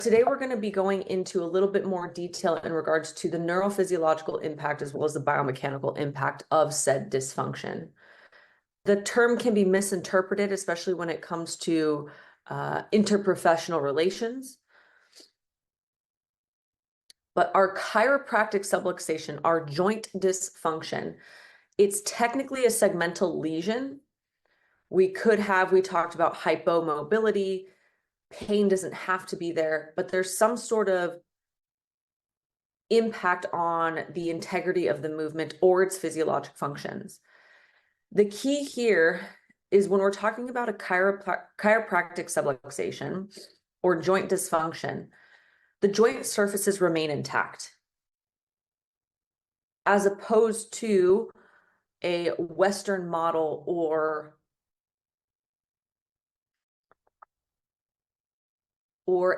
Today, we're going to be going into a little bit more detail in regards to the neurophysiological impact as well as the biomechanical impact of said dysfunction. The term can be misinterpreted, especially when it comes to interprofessional relations. But our chiropractic subluxation, our joint dysfunction, it's technically a segmental lesion. We talked about hypomobility. Pain doesn't have to be there, but there's some sort of impact on the integrity of the movement or its physiologic functions. The key here is when we're talking about a chiropractic subluxation or joint dysfunction, the joint surfaces remain intact, as opposed to a Western model or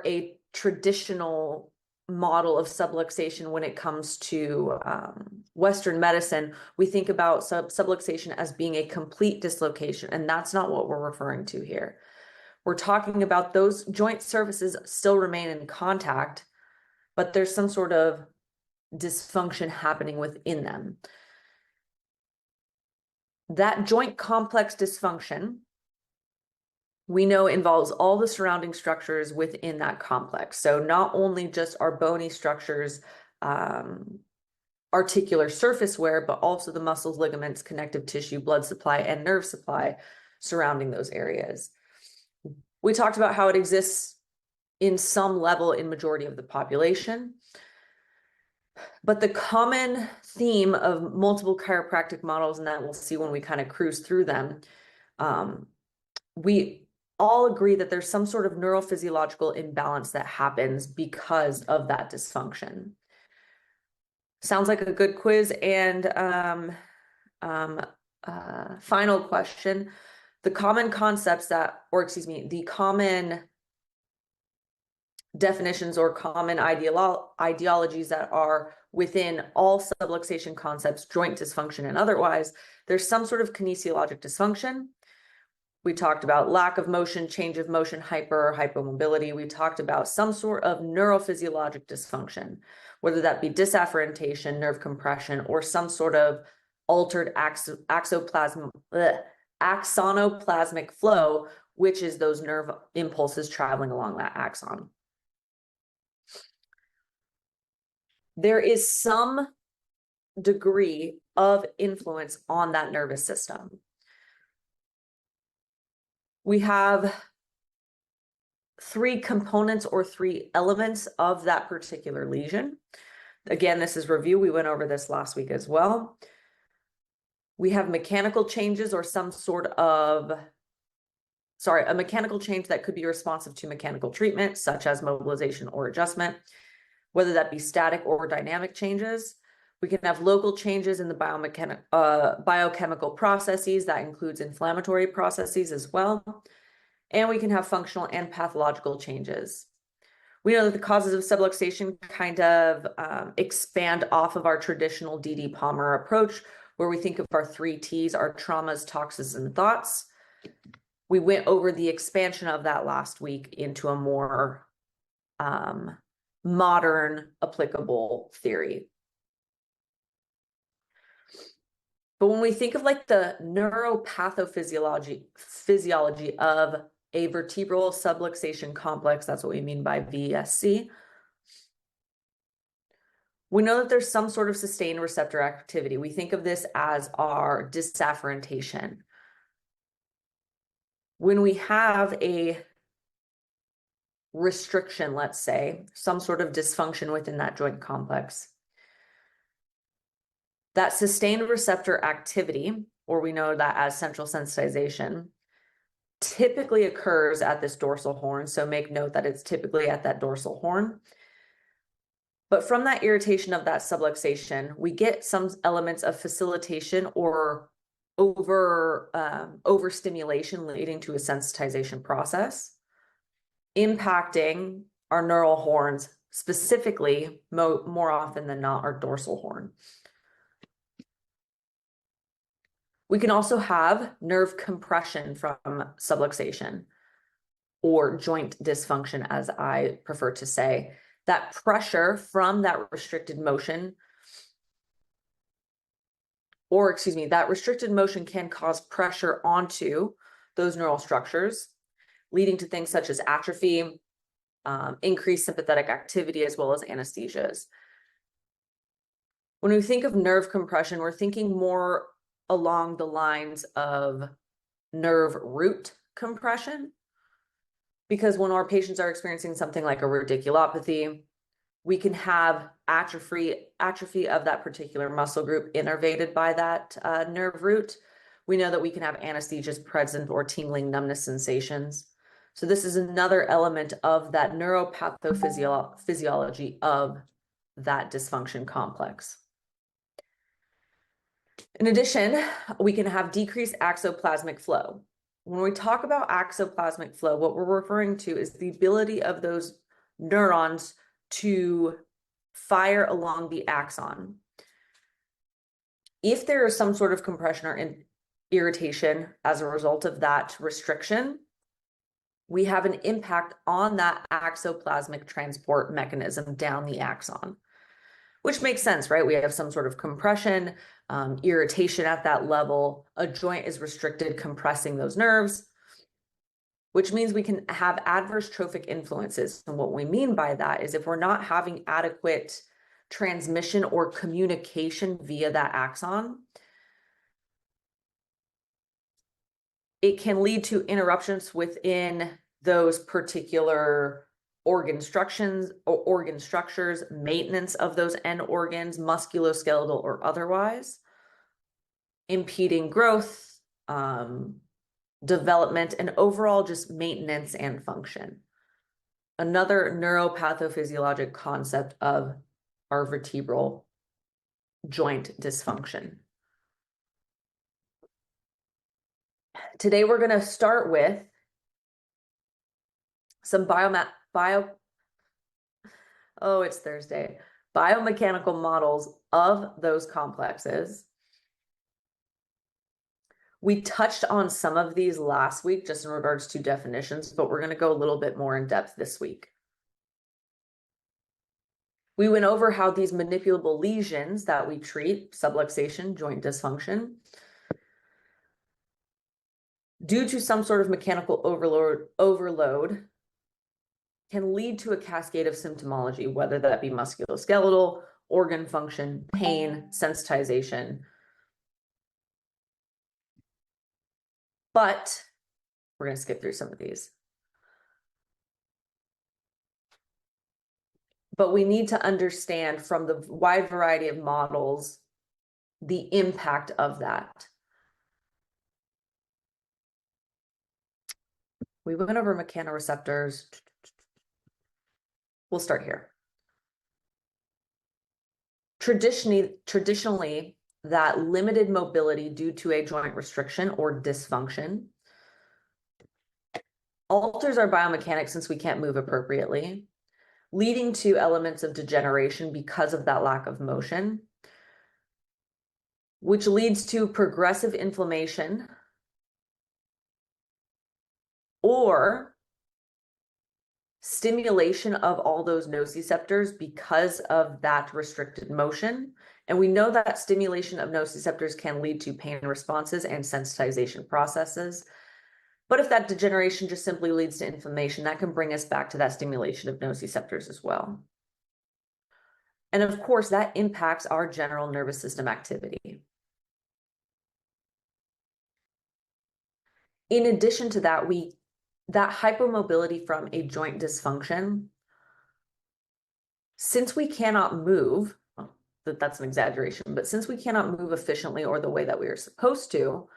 a traditional model of subluxation. When it comes to Western medicine, we think about subluxation as being a complete dislocation, and that's not what we're referring to here. We're talking about those joint surfaces still remain in contact, but there's some sort of dysfunction happening within them. That joint complex dysfunction, we know, involves all the surrounding structures within that complex. So not only just our bony structures, articular surface wear, but also the muscles, ligaments, connective tissue, blood supply, and nerve supply surrounding those areas. We talked about how it exists in some level in majority of the population. But the common theme of multiple chiropractic models, and that we'll see when we kind of cruise through them, we all agree that there's some sort of neurophysiological imbalance that happens because of that dysfunction. Sounds like a good quiz. And final question, the common concepts the common definitions or common ideologies that are within all subluxation concepts, joint dysfunction and otherwise, there's some sort of kinesiologic dysfunction. We talked about lack of motion, change of motion, hyper or hypomobility. We talked about some sort of neurophysiologic dysfunction, whether that be disafferentation, nerve compression, or some sort of altered axonoplasmic flow, which is those nerve impulses traveling along that axon. There is some degree of influence on that nervous system. We have three components or three elements of that particular lesion. Again, this is review. We went over this last week as well. We have mechanical changes or a mechanical change that could be responsive to mechanical treatment, such as mobilization or adjustment, whether that be static or dynamic changes. We can have local changes in the biochemical processes. That includes inflammatory processes as well. And we can have functional and pathological changes. We know that the causes of subluxation kind of expand off of our traditional D.D. Palmer approach, where we think of our 3 T's, our traumas, toxins, and thoughts. We went over the expansion of that last week into a more modern, applicable theory. But when we think of like the neuropathophysiology of a vertebral subluxation complex, that's what we mean by VSC. We know that there's some sort of sustained receptor activity. We think of this as our disafferentation. When we have a restriction, let's say, some sort of dysfunction within that joint complex, that sustained receptor activity, or we know that as central sensitization, typically occurs at this dorsal horn. So make note that it's typically at that dorsal horn. But from that irritation of that subluxation, we get some elements of facilitation or overstimulation leading to a sensitization process, impacting our neural horns, specifically, more often than not, our dorsal horn. We can also have nerve compression from subluxation. or joint dysfunction, as I prefer to say. That pressure from that restricted motion, or excuse me, that restricted motion can cause pressure onto those neural structures, leading to things such as atrophy, increased sympathetic activity, as well as anesthesias. When we think of nerve compression, we're thinking more along the lines of nerve root compression, because when our patients are experiencing something like a radiculopathy, we can have atrophy of that particular muscle group innervated by that nerve root. We know that we can have anesthesias present or tingling numbness sensations. So this is another element of that neuropathophysiology of that dysfunction complex. In addition, we can have decreased axoplasmic flow. When we talk about axoplasmic flow, what we're referring to is the ability of those neurons to fire along the axon. If there is some sort of compression or irritation as a result of that restriction, we have an impact on that axoplasmic transport mechanism down the axon, which makes sense, right? We have some sort of compression, irritation at that level. A joint is restricted, compressing those nerves, which means we can have adverse trophic influences. And what we mean by that is if we're not having adequate transmission or communication via that axon, it can lead to interruptions within those particular organ structures, maintenance of those end organs, musculoskeletal or otherwise, impeding growth, development, and overall just maintenance and function. Another neuropathophysio concept of our vertebral joint dysfunction. Today we're going to start with some biomechanical models of those complexes. We touched on some of these last week just in regards to definitions, but we're going to go a little bit more in depth this week. We went over how these manipulable lesions that we treat, subluxation, joint dysfunction, due to some sort of mechanical overload can lead to a cascade of symptomology, whether that be musculoskeletal, organ function, pain, sensitization. But we're going to skip through some of these. But we need to understand from the wide variety of models the impact of that. We went over mechanoreceptors. We'll start here. Traditionally, that limited mobility due to a joint restriction or dysfunction alters our biomechanics since we can't move appropriately, leading to elements of degeneration because of that lack of motion, which leads to progressive inflammation or stimulation of all those nociceptors because of that restricted motion. And we know that stimulation of nociceptors can lead to pain responses and sensitization processes. But if that degeneration just simply leads to inflammation, that can bring us back to that stimulation of nociceptors as well. And of course, that impacts our general nervous system activity. In addition to that, that hypomobility from a joint dysfunction, since we cannot move, that's an exaggeration, but since we cannot move efficiently or the way that we are supposed to,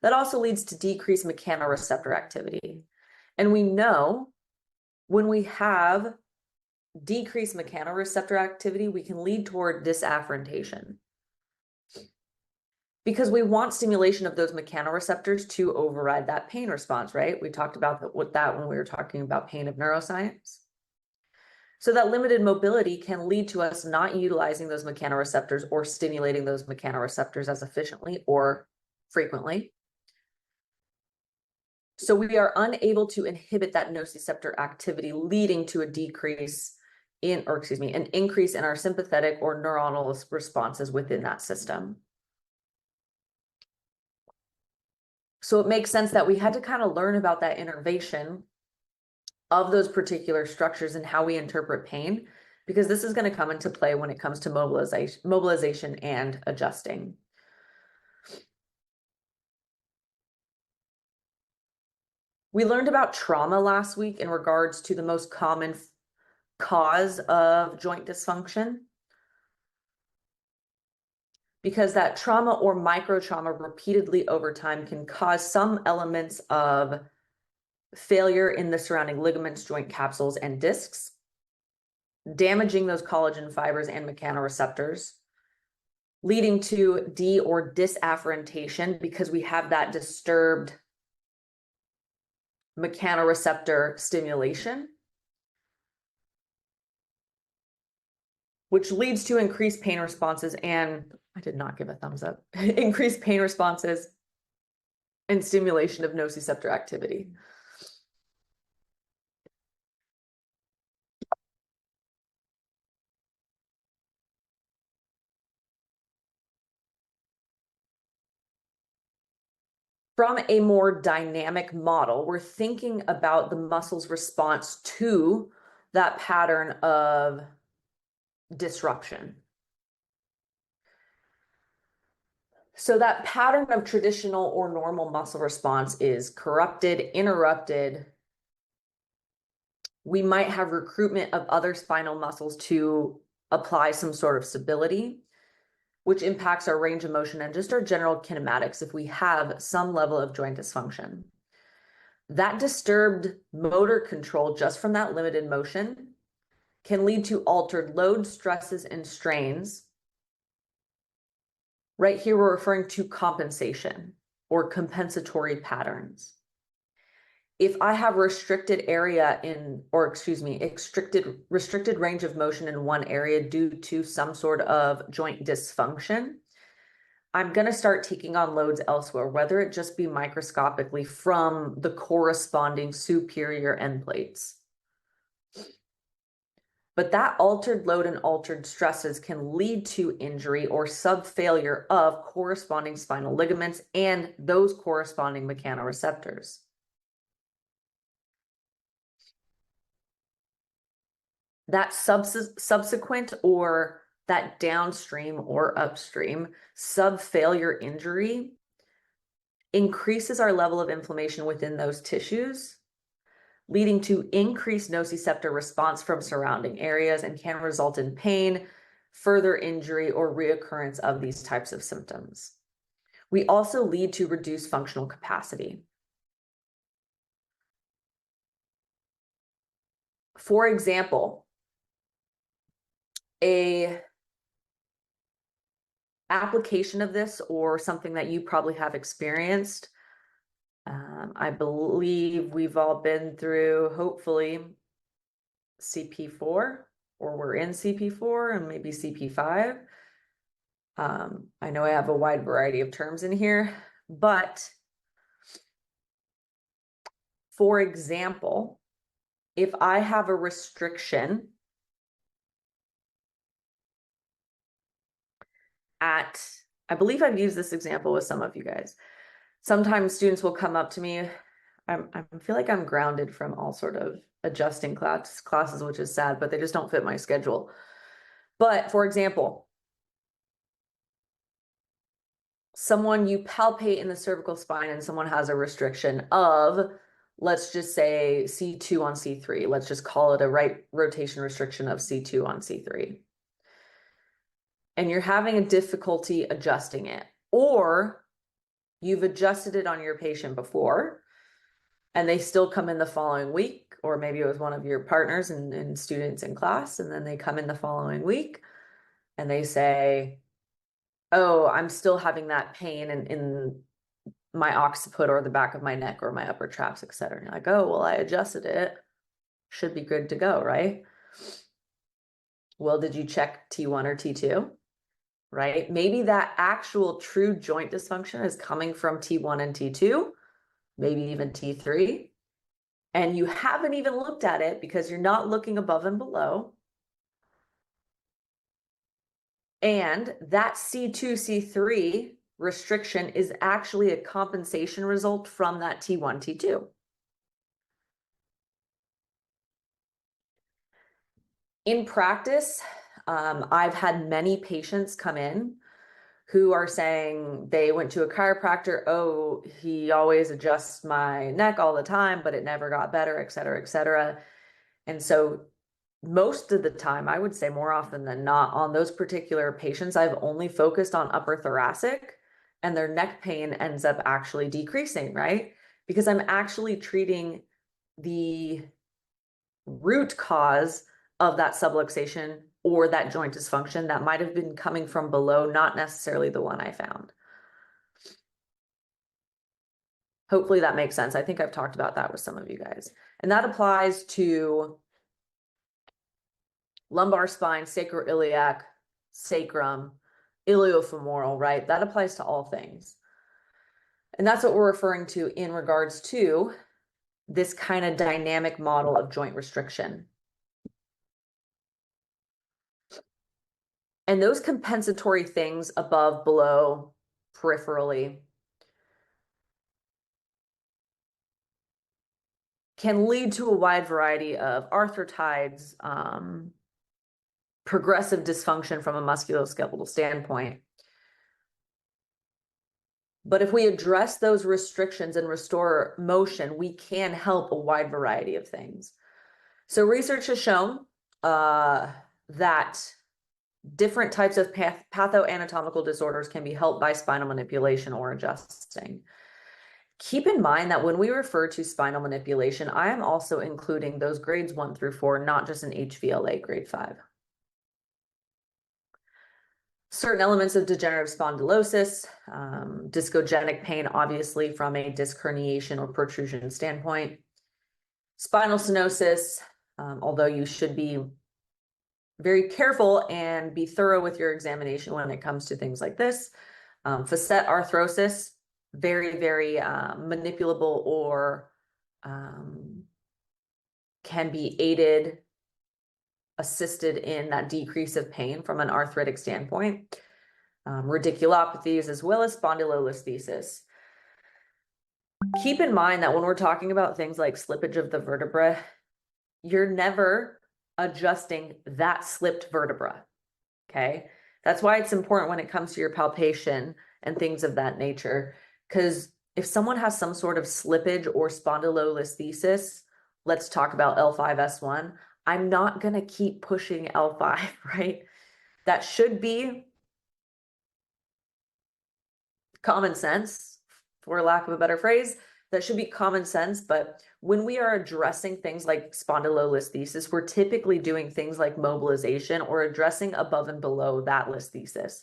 that also leads to decreased mechanoreceptor activity. And we know when we have decreased mechanoreceptor activity, we can lead toward disafferentation, because we want stimulation of those mechanoreceptors to override that pain response, right? We talked about that when we were talking about pain of neuroscience. So that limited mobility can lead to us not utilizing those mechanoreceptors or stimulating those mechanoreceptors as efficiently or frequently. So we are unable to inhibit that nociceptor activity, leading to a decrease in, or excuse me, an increase in our sympathetic or neuronal responses within that system. So it makes sense that we had to kind of learn about that innervation of those particular structures and how we interpret pain, because this is going to come into play when it comes to mobilization and adjusting. We learned about trauma last week in regards to the most common cause of joint dysfunction, because that trauma or micro trauma repeatedly over time can cause some elements of failure in the surrounding ligaments, joint capsules, and discs, damaging those collagen fibers and mechanoreceptors, leading to de or disafferentation because we have that disturbed mechanoreceptor stimulation, which leads to increased pain responses and, I did not give a thumbs up, increased pain responses and stimulation of nociceptor activity. From a more dynamic model, we're thinking about the muscle's response to that pattern of disruption. So that pattern of traditional or normal muscle response is corrupted, interrupted. We might have recruitment of other spinal muscles to apply some sort of stability, which impacts our range of motion and just our general kinematics if we have some level of joint dysfunction. That disturbed motor control just from that limited motion can lead to altered load, stresses, and strains. Right here, we're referring to compensation or compensatory patterns. If I have restricted area in, or excuse me, restricted range of motion in one area due to some sort of joint dysfunction, I'm going to start taking on loads elsewhere, whether it just be microscopically from the corresponding superior end plates. But that altered load and altered stresses can lead to injury or subfailure of corresponding spinal ligaments and those corresponding mechanoreceptors. That subsequent or that downstream or upstream subfailure injury increases our level of inflammation within those tissues, leading to increased nociceptor response from surrounding areas and can result in pain, further injury, or reoccurrence of these types of symptoms. We also lead to reduced functional capacity. For example, a application of this or something that you probably have experienced, I believe we've all been through, hopefully, CP4, or we're in CP4 and maybe CP5. I know I have a wide variety of terms in here, but for example, if I have a restriction at, I believe I've used this example with some of you guys. Sometimes students will come up to me. I feel like I'm grounded from all sort of adjusting classes, which is sad, but they just don't fit my schedule. But for example, someone you palpate in the cervical spine and someone has a restriction of, let's just say C2 on C3. Let's just call it a right rotation restriction of C2 on C3. And you're having a difficulty adjusting it, or you've adjusted it on your patient before and they still come in the following week, or maybe it was one of your partners and students in class, and then they come in the following week and they say, oh, I'm still having that pain in my occiput or the back of my neck or my upper traps, et cetera. And you're like, oh, well, I adjusted it. Should be good to go, right? Well, did you check T1 or T2? Right? Maybe that actual true joint dysfunction is coming from T1 and T2, maybe even T3, and you haven't even looked at it because you're not looking above and below, and that C2, C3 restriction is actually a compensation result from that T1, T2. In practice, I've had many patients come in who are saying they went to a chiropractor. Oh, he always adjusts my neck all the time, but it never got better, et cetera, et cetera. And so most of the time, I would say more often than not, on those particular patients, I've only focused on upper thoracic, and their neck pain ends up actually decreasing, right? Because I'm actually treating the root cause of that subluxation or that joint dysfunction that might have been coming from below, not necessarily the one I found. Hopefully that makes sense. I think I've talked about that with some of you guys. And that applies to lumbar spine, sacroiliac, sacrum, iliofemoral, right? That applies to all things. And that's what we're referring to in regards to this kind of dynamic model of joint restriction. And those compensatory things above, below, peripherally can lead to a wide variety of arthritides, progressive dysfunction from a musculoskeletal standpoint. But if we address those restrictions and restore motion, we can help a wide variety of things. So research has shown that different types of pathoanatomical disorders can be helped by spinal manipulation or adjusting. Keep in mind that when we refer to spinal manipulation, I am also including those grades 1 through 4, not just an HVLA grade 5. Certain elements of degenerative spondylosis, discogenic pain, obviously from a disc herniation or protrusion standpoint, spinal stenosis, although you should be very careful and be thorough with your examination when it comes to things like this. Facet arthrosis, very, very manipulable or can be aided, assisted in that decrease of pain from an arthritic standpoint. Radiculopathies as well as spondylolisthesis. Keep in mind that when we're talking about things like slippage of the vertebra, you're never adjusting that slipped vertebra, okay? That's why it's important when it comes to your palpation and things of that nature, because if someone has some sort of slippage or spondylolisthesis, let's talk about L5S1, I'm not going to keep pushing L5, right? That should be common sense, for lack of a better phrase. That should be common sense, but when we are addressing things like spondylolisthesis, we're typically doing things like mobilization or addressing above and below that listhesis.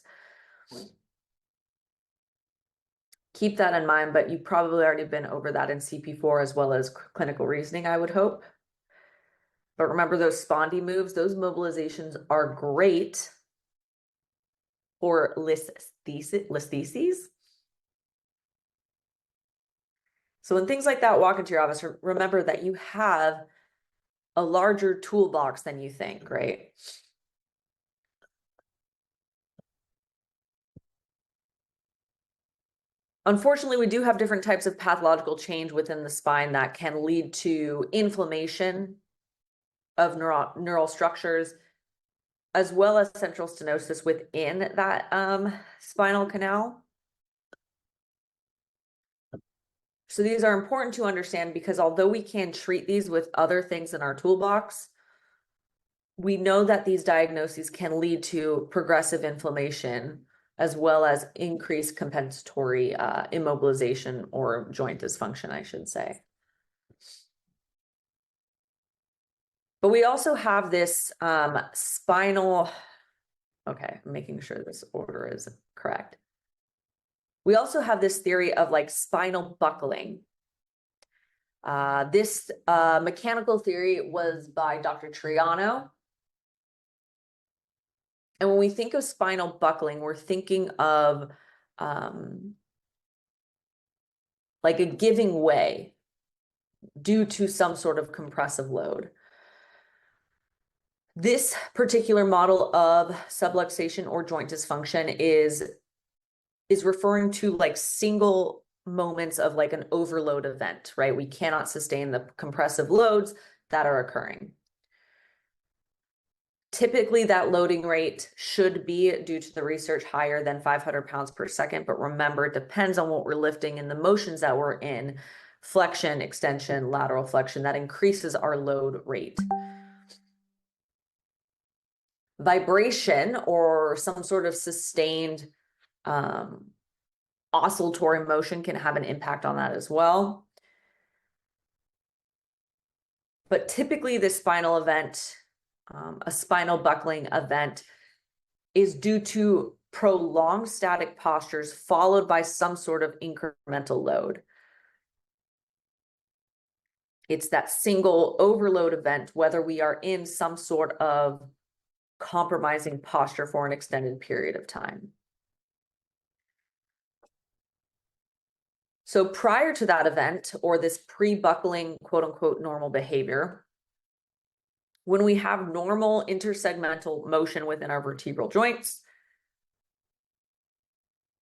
Keep that in mind, but you've probably already been over that in CP4 as well as clinical reasoning, I would hope. But remember those spondy moves, those mobilizations are great for listheses. So when things like that walk into your office, remember that you have a larger toolbox than you think, right? Unfortunately, we do have different types of pathological change within the spine that can lead to inflammation of neural structures, as well as central stenosis within that spinal canal. So these are important to understand because although we can treat these with other things in our toolbox, we know that these diagnoses can lead to progressive inflammation as well as increased compensatory immobilization or joint dysfunction, I should say. But we also have this spinal, okay, I'm making sure this order is correct. We also have this theory of like spinal buckling. This mechanical theory was by Dr. Triano. And when we think of spinal buckling, we're thinking of like a giving way due to some sort of compressive load. This particular model of subluxation or joint dysfunction is referring to like single moments of like an overload event, right? We cannot sustain the compressive loads that are occurring. Typically, that loading rate should be, due to the research, higher than 500 pounds per second. But remember, it depends on what we're lifting and the motions that we're in. Flexion, extension, lateral flexion, that increases our load rate. Vibration or some sort of sustained oscillatory motion can have an impact on that as well. But typically, the spinal event, a spinal buckling event, is due to prolonged static postures followed by some sort of incremental load. It's that single overload event, whether we are in some sort of compromising posture for an extended period of time. So prior to that event, or this pre-buckling, quote unquote, normal behavior, when we have normal intersegmental motion within our vertebral joints,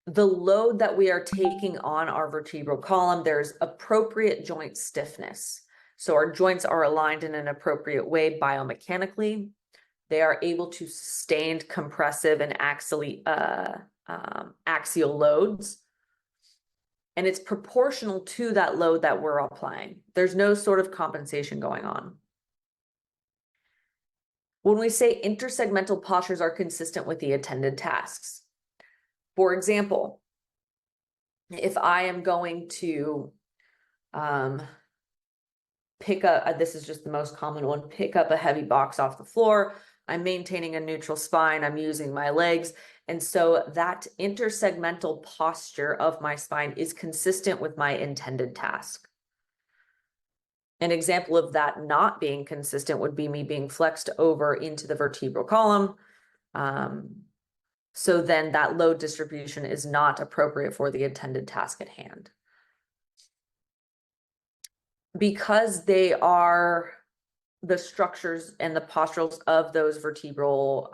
the load that we are taking on our vertebral column, there's appropriate joint stiffness. So our joints are aligned in an appropriate way biomechanically. They are able to sustain compressive and axial loads. And it's proportional to that load that we're applying. There's no sort of compensation going on. When we say intersegmental postures are consistent with the attended tasks, for example, if I am going to pick up, this is just the most common one, pick up a heavy box off the floor, I'm maintaining a neutral spine, I'm using my legs, and so that intersegmental posture of my spine is consistent with my intended task. An example of that not being consistent would be me being flexed over into the vertebral column. So then that load distribution is not appropriate for the intended task at hand. Because they are the structures and the posturals of those vertebral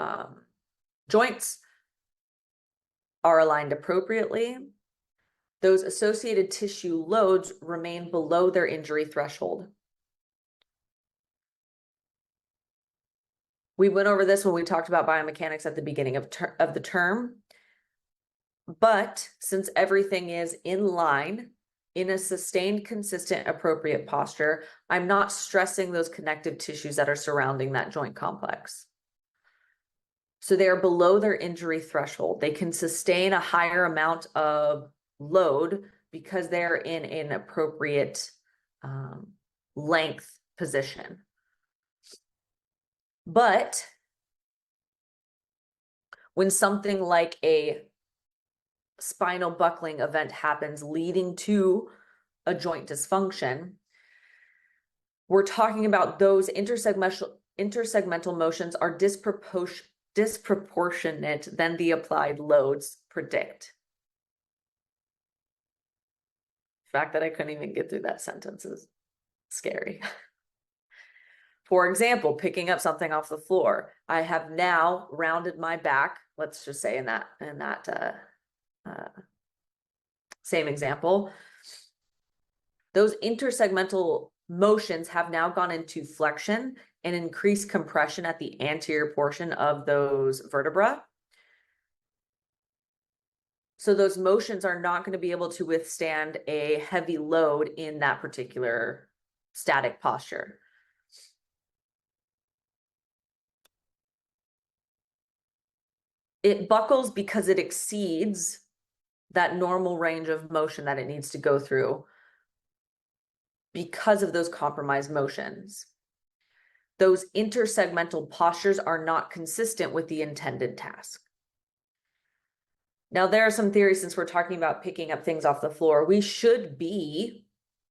joints are aligned appropriately, those associated tissue loads remain below their injury threshold. We went over this when we talked about biomechanics at the beginning of the term, but since everything is in line, in a sustained, consistent, appropriate posture, I'm not stressing those connective tissues that are surrounding that joint complex. So they are below their injury threshold. They can sustain a higher amount of load because they're in an appropriate length position. But when something like a spinal buckling event happens leading to a joint dysfunction, we're talking about those intersegmental motions are disproportionate than the applied loads predict. The fact that I couldn't even get through that sentence is scary. For example, picking up something off the floor. I have now rounded my back, let's just say in that same example. Those intersegmental motions have now gone into flexion and increased compression at the anterior portion of those vertebrae. So those motions are not going to be able to withstand a heavy load in that particular static posture. It buckles because it exceeds that normal range of motion that it needs to go through because of those compromised motions. Those intersegmental postures are not consistent with the intended task. Now, there are some theories, since we're talking about picking up things off the floor, we should be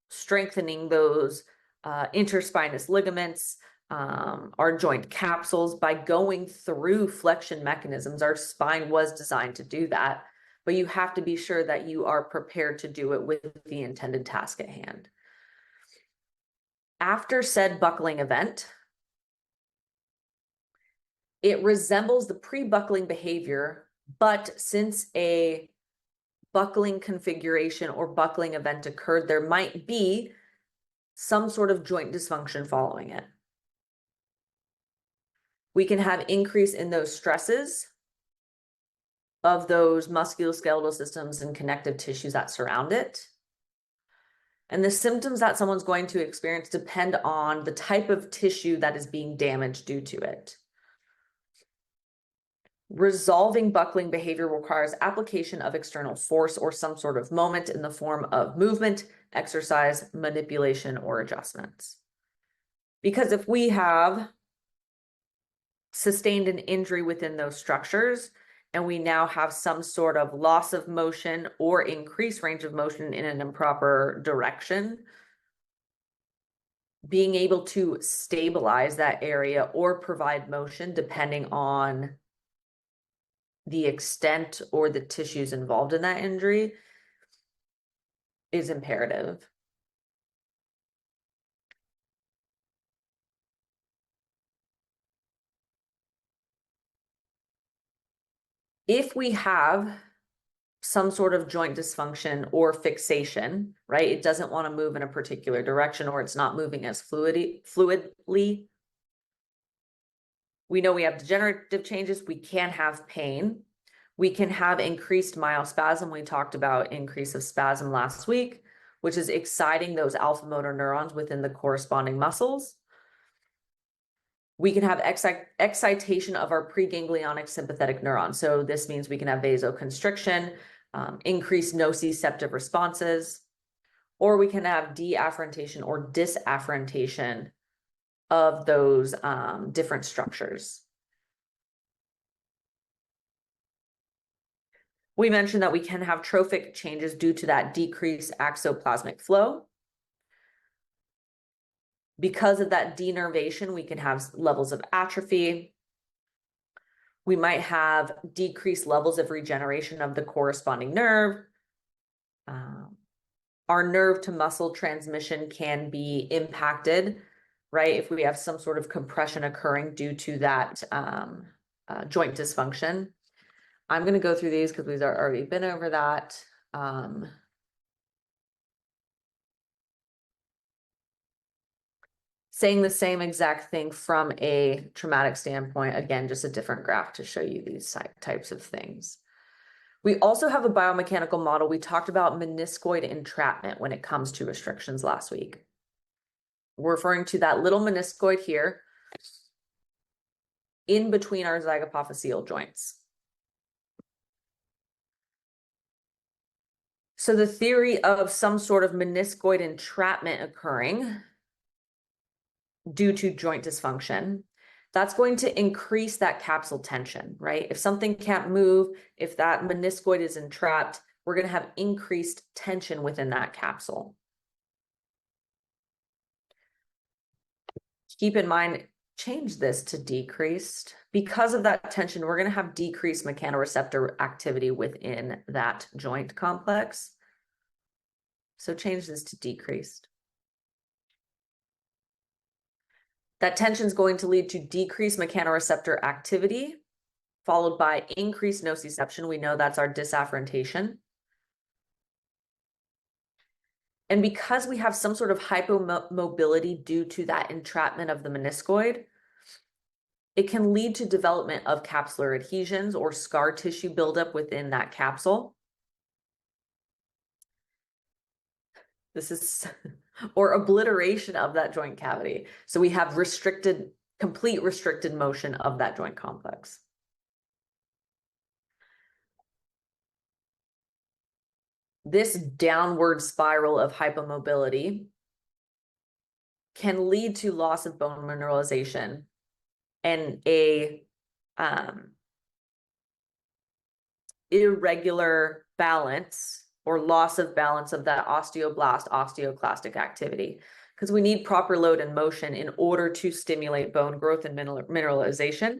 strengthening those interspinous ligaments, our joint capsules by going through flexion mechanisms. Our spine was designed to do that. but you have to be sure that you are prepared to do it with the intended task at hand. After said buckling event, it resembles the pre-buckling behavior, but since a buckling configuration or buckling event occurred, there might be some sort of joint dysfunction following it. We can have increase in those stresses of those musculoskeletal systems and connective tissues that surround it. And the symptoms that someone's going to experience depend on the type of tissue that is being damaged due to it. Resolving buckling behavior requires application of external force or some sort of moment in the form of movement, exercise, manipulation, or adjustments. Because if we have sustained an injury within those structures, and we now have some sort of loss of motion or increased range of motion in an improper direction, being able to stabilize that area or provide motion depending on the extent or the tissues involved in that injury is imperative. If we have some sort of joint dysfunction or fixation, right? It doesn't want to move in a particular direction, or it's not moving as fluidly. We know we have degenerative changes. We can have pain. We can have increased myospasm. We talked about increase of spasm last week, which is exciting those alpha motor neurons within the corresponding muscles. We can have excitation of our preganglionic sympathetic neurons. So this means we can have vasoconstriction, increased nociceptive responses, or we can have deafferentation or disafferentation of those different structures. We mentioned that we can have trophic changes due to that decreased axoplasmic flow. Because of that denervation, we can have levels of atrophy. We might have decreased levels of regeneration of the corresponding nerve. Our nerve to muscle transmission can be impacted, right? If we have some sort of compression occurring due to that joint dysfunction. I'm going to go through these because we've already been over that. Saying the same exact thing from a traumatic standpoint, again, just a different graph to show you these types of things. We also have a biomechanical model. We talked about meniscoid entrapment when it comes to restrictions last week. We're referring to that little meniscoid here in between our zygapophyseal joints. So the theory of some sort of meniscoid entrapment occurring due to joint dysfunction, that's going to increase that capsule tension, right? If something can't move, if that meniscoid is entrapped, we're going to have increased tension within that capsule. Keep in mind, change this to decreased. Because of that tension, we're going to have decreased mechanoreceptor activity within that joint complex. So change this to decreased. That tension is going to lead to decreased mechanoreceptor activity, followed by increased nociception. We know that's our disafferentation. And because we have some sort of hypomobility due to that entrapment of the meniscoid, it can lead to development of capsular adhesions or scar tissue buildup within that capsule. This is, or obliteration of that joint cavity. So we have complete restricted motion of that joint complex. This downward spiral of hypomobility can lead to loss of bone mineralization and a irregular balance or loss of balance of that osteoblast osteoclastic activity, because we need proper load and motion in order to stimulate bone growth and mineralization.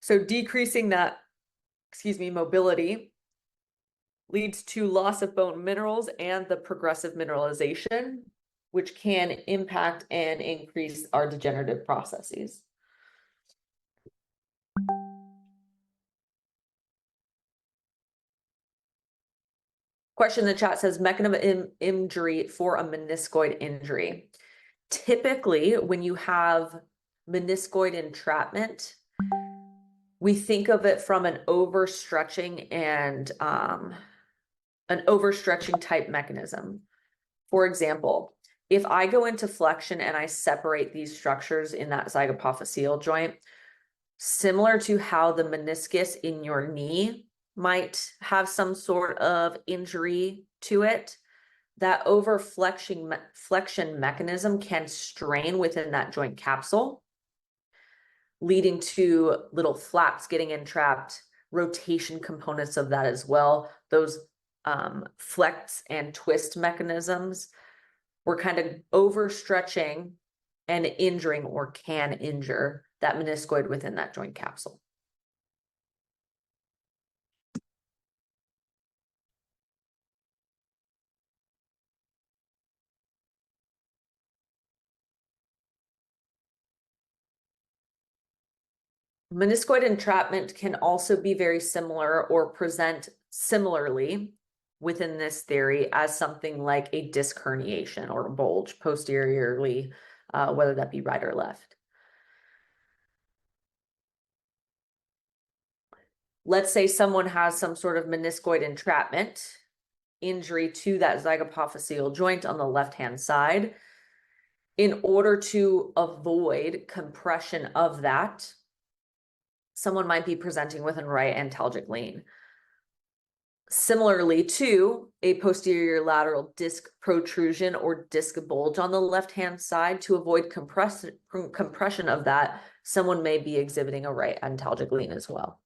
So decreasing that mobility, leads to loss of bone minerals and the progressive mineralization, which can impact and increase our degenerative processes. Question in the chat says mechanism of injury for a meniscoid injury. Typically, when you have meniscoid entrapment, we think of it from an overstretching and an overstretching type mechanism. For example, if I go into flexion and I separate these structures in that zygapophyseal joint, similar to how the meniscus in your knee might have some sort of injury to it, that flexion mechanism can strain within that joint capsule, leading to little flaps getting entrapped, rotation components of that as well. Those flex and twist mechanisms, we're kind of overstretching and injuring or can injure that meniscoid within that joint capsule. Meniscoid entrapment can also be very similar or present similarly within this theory as something like a disc herniation or a bulge posteriorly, whether that be right or left. Let's say someone has some sort of meniscoid entrapment injury to that zygapophyseal joint on the left-hand side. In order to avoid compression of that, someone might be presenting with a right antalgic lean. Similarly to a posterior lateral disc protrusion or disc bulge on the left-hand side, to avoid compression of that, someone may be exhibiting a right antalgic lean as well.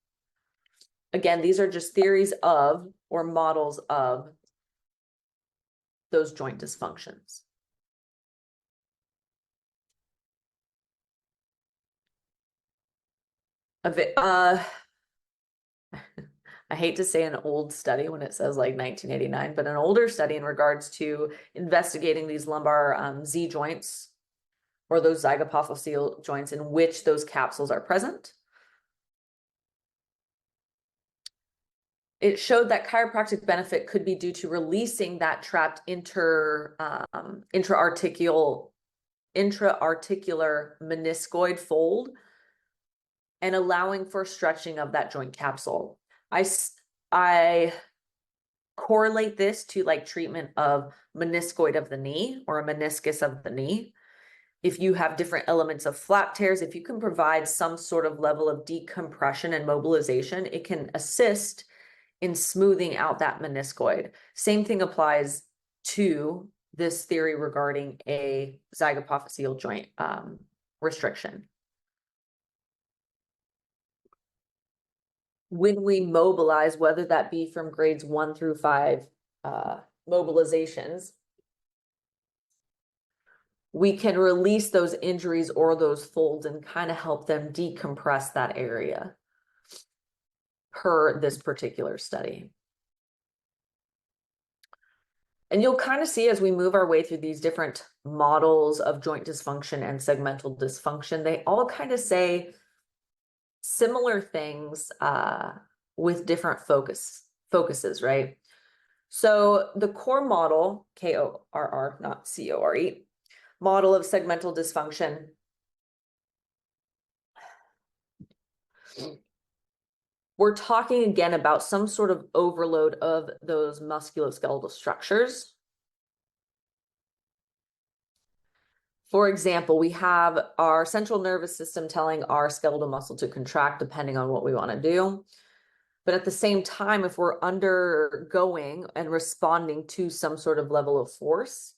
Again, these are just theories of or models of those joint dysfunctions. I hate to say an old study when it says like 1989, but an older study in regards to investigating these lumbar Z joints or those zygapophyseal joints in which those capsules are present. It showed that chiropractic benefit could be due to releasing that trapped intra-articular meniscoid fold and allowing for stretching of that joint capsule. I correlate this to like treatment of meniscoid of the knee or a meniscus of the knee. If you have different elements of flap tears, if you can provide some sort of level of decompression and mobilization, it can assist in smoothing out that meniscoid. Same thing applies to this theory regarding a zygapophyseal joint restriction. When we mobilize, whether that be from grades 1 through 5 mobilizations, we can release those injuries or those folds and kind of help them decompress that area per this particular study. And you'll kind of see as we move our way through these different models of joint dysfunction and segmental dysfunction, they all kind of say similar things with different focuses, right? So the core model, KORR, not CORE, model of segmental dysfunction we're talking again about some sort of overload of those musculoskeletal structures. For example, we have our central nervous system telling our skeletal muscle to contract depending on what we want to do. But at the same time, if we're undergoing and responding to some sort of level of force,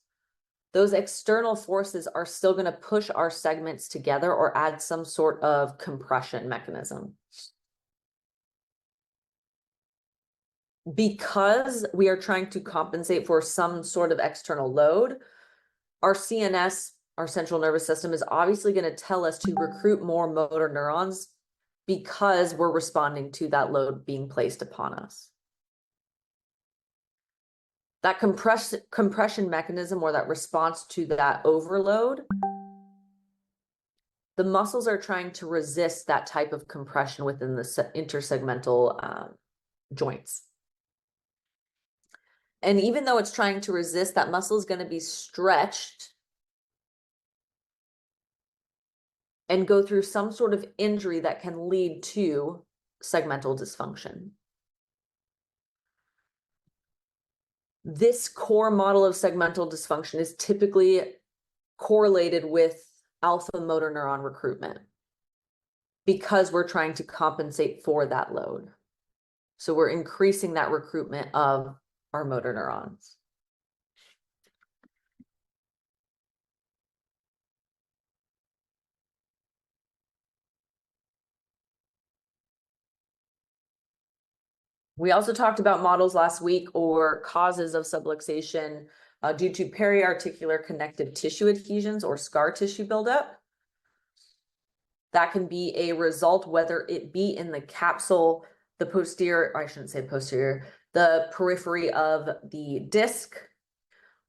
those external forces are still going to push our segments together or add some sort of compression mechanism. Because we are trying to compensate for some sort of external load, our CNS, our central nervous system, is obviously going to tell us to recruit more motor neurons because we're responding to that load being placed upon us. That compression mechanism, or that response to that overload, the muscles are trying to resist that type of compression within the intersegmental joints. And even though it's trying to resist, that muscle is going to be stretched and go through some sort of injury that can lead to segmental dysfunction. This core model of segmental dysfunction is typically correlated with alpha motor neuron recruitment because we're trying to compensate for that load. So we're increasing that recruitment of our motor neurons. We also talked about models last week, or causes of subluxation due to periarticular connective tissue adhesions or scar tissue buildup. That can be a result, whether it be in the capsule, the posterior, I shouldn't say posterior, the periphery of the disc,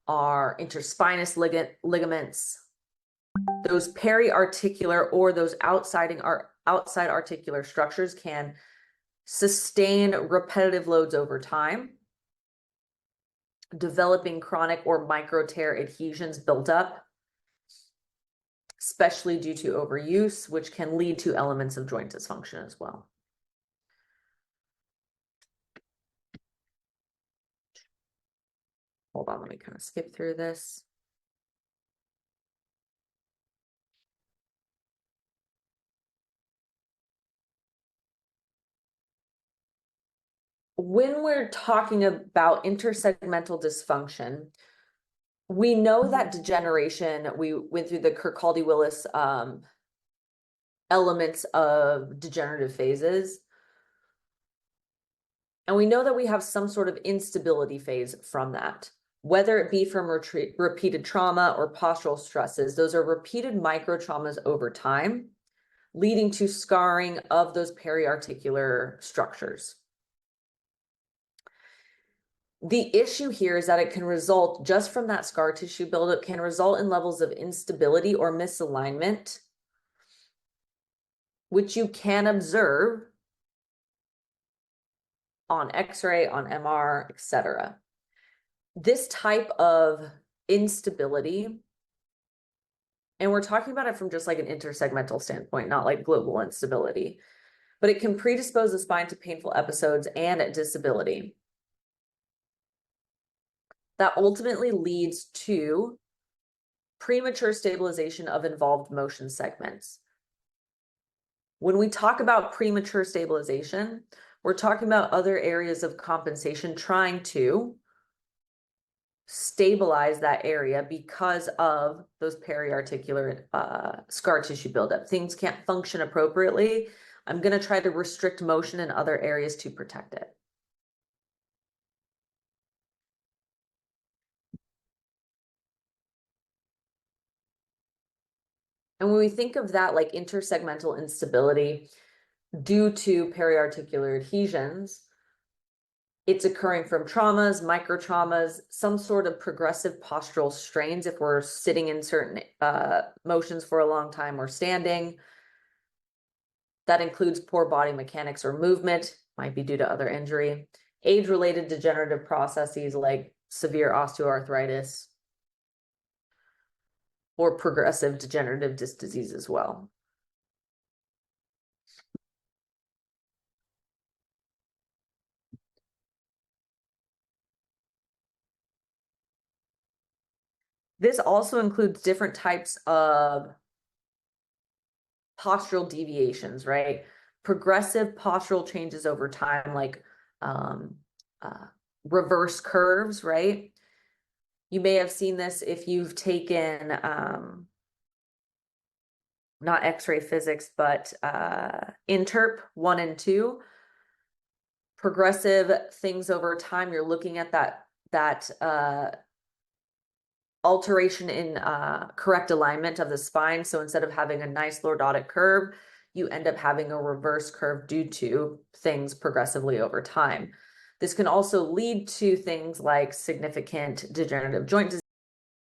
our interspinous ligaments, those periarticular or those outside articular structures can sustain repetitive loads over time, developing chronic or micro tear adhesions built up, especially due to overuse, which can lead to elements of joint dysfunction as well. Hold on, let me kind of skip through this. When we're talking about intersegmental dysfunction, we know that degeneration, we went through the Kirkcaldy-Willis elements of degenerative phases. And we know that we have some sort of instability phase from that, whether it be from repeated trauma or postural stresses. Those are repeated micro traumas over time, leading to scarring of those periarticular structures. The issue here is that it can result, just from that scar tissue buildup, can result in levels of instability or misalignment, which you can observe on X-ray, on MR, etc. This type of instability, and we're talking about it from just like an intersegmental standpoint, not like global instability, but it can predispose the spine to painful episodes and disability. That ultimately leads to premature stabilization of involved motion segments. When we talk about premature stabilization, we're talking about other areas of compensation trying to stabilize that area because of those periarticular scar tissue buildup. Things can't function appropriately. I'm going to try to restrict motion in other areas to protect it. And when we think of that, like intersegmental instability due to periarticular adhesions, it's occurring from traumas, micro traumas, some sort of progressive postural strains if we're sitting in certain motions for a long time or standing. That includes poor body mechanics or movement, might be due to other injury, age-related degenerative processes like severe osteoarthritis, or progressive degenerative disc disease as well. This also includes different types of postural deviations, right? Progressive postural changes over time, like reverse curves, right? You may have seen this if you've taken not X-ray physics, but Interp 1 and 2. Progressive things over time, you're looking at that alteration in correct alignment of the spine. So instead of having a nice lordotic curve, you end up having a reverse curve due to things progressively over time. This can also lead to things like significant degenerative joint disease